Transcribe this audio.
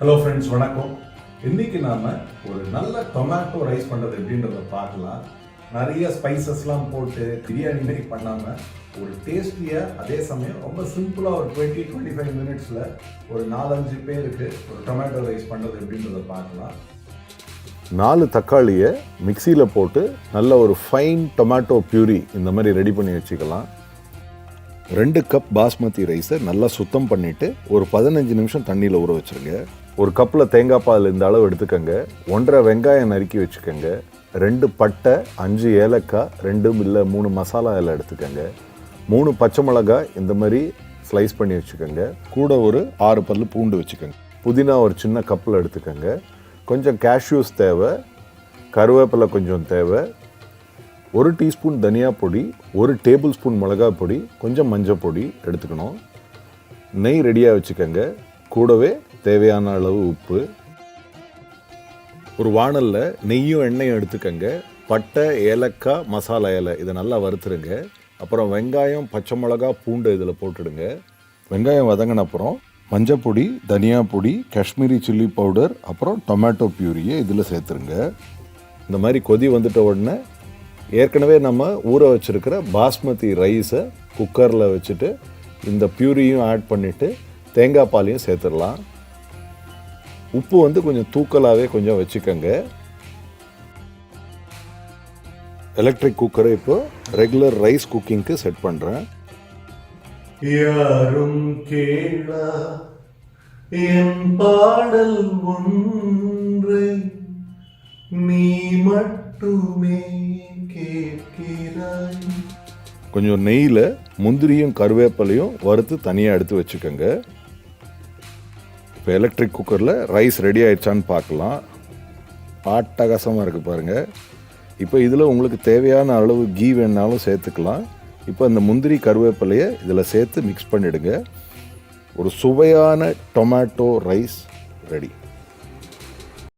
Hello friends, வணக்கம். இன்னைக்கு நாம ஒரு நல்ல டொமேட்டோ ரைஸ் பண்ணுறது எப்படின்றத பார்க்கலாம். நிறைய ஸ்பைசஸ்லாம் போட்டு பிரியாணி மாதிரி பண்ணாமல் ஒரு டேஸ்டியாக, அதே சமயம் ரொம்ப சிம்பிளாக ஒரு 20-25 மினிட்ஸில் ஒரு 4-5 பேருக்கு ஒரு டொமேட்டோ ரைஸ் பண்ணுறது எப்படின்றத பார்க்கலாம். 4 தக்காளியை மிக்சியில் போட்டு நல்ல ஒரு ஃபைன் டொமேட்டோ பியூரி இந்த மாதிரி ரெடி பண்ணி வச்சுக்கலாம். 2 கப் பாஸ்மதி ரைஸை நல்லா சுத்தம் பண்ணிவிட்டு ஒரு 15 நிமிஷம் தண்ணியில் ஊற வச்சுருங்க. ஒரு கப்பில் தேங்காய் பால் இந்த அளவு எடுத்துக்கோங்க. 1.5 வெங்காயம் நறுக்கி வச்சுக்கோங்க. 2 பட்டை, 5 ஏலக்காய், 2 இல்லை 3 மசாலா இலை எடுத்துக்கோங்க. 3 பச்சை மிளகாய் இந்த மாதிரி ஸ்லைஸ் பண்ணி வச்சுக்கோங்க. கூட ஒரு 6 பல் பூண்டு வச்சுக்கோங்க. புதினா ஒரு சின்ன கப்பில் எடுத்துக்கோங்க. கொஞ்சம் கேஷ்யூஸ் தேவை, கருவேப்பிலை கொஞ்சம் தேவை, 1 டீஸ்பூன் தனியா பொடி, 1 டேபிள் ஸ்பூன் மிளகாய் பொடி, கொஞ்சம் மஞ்சள் பொடி எடுத்துக்கணும். நெய் ரெடியாக வச்சுக்கோங்க. கூடவே தேவையான அளவு உப்பு. ஒரு வாணலில் நெய்யும் எண்ணெயும் எடுத்துக்கோங்க. பட்டை, ஏலக்காய், மசாலா இலை இதை நல்லா வறுத்துருங்க. அப்புறம் வெங்காயம், பச்சை மிளகா, பூண்டு இதில் போட்டுடுங்க. வெங்காயம் வதங்கின அப்புறம் மஞ்சள் பொடி, தனியா பொடி, காஷ்மீரி சில்லி பவுடர், அப்புறம் டொமேட்டோ பியூரியை இதில் சேர்த்துருங்க. இந்த மாதிரி கொதி வந்துட்ட உடனே ஏற்கனவே நம்ம ஊற வச்சுருக்கிற பாஸ்மதி ரைஸை குக்கரில் வச்சுட்டு இந்த பியூரியும் ஆட் பண்ணிவிட்டு தேங்காய் பாலையும் சேர்த்துடலாம். உப்பு கொஞ்சம் தூக்கலாகவே கொஞ்சம் வச்சுக்கோங்க. எலக்ட்ரிக் குக்கரை இப்போ ரெகுலர் ரைஸ் குக்கிங்க்கு செட் பண்ணுறேன். யாரும் கேளா என் பாடல் ஒன்றை நீ மட்டுமே கேட்கிறாய். கொஞ்சம் நெய்யில் முந்திரியும் கருவேப்பிலையும் வறுத்து தனியாக எடுத்து வச்சுக்கோங்க. இப்போ எலக்ட்ரிக் குக்கரில் ரைஸ் ரெடி ஆயிடுச்சான்னு பார்க்கலாம். அட்டகாசமாக இருக்குது பாருங்கள். இப்போ இதில் உங்களுக்கு தேவையான அளவு கீ வேணாலும் சேர்த்துக்கலாம். இப்போ இந்த முந்திரி கருவேப்பிலையை இதில் சேர்த்து மிக்ஸ் பண்ணிவிடுங்க. ஒரு சுவையான டொமேட்டோ ரைஸ் ரெடி.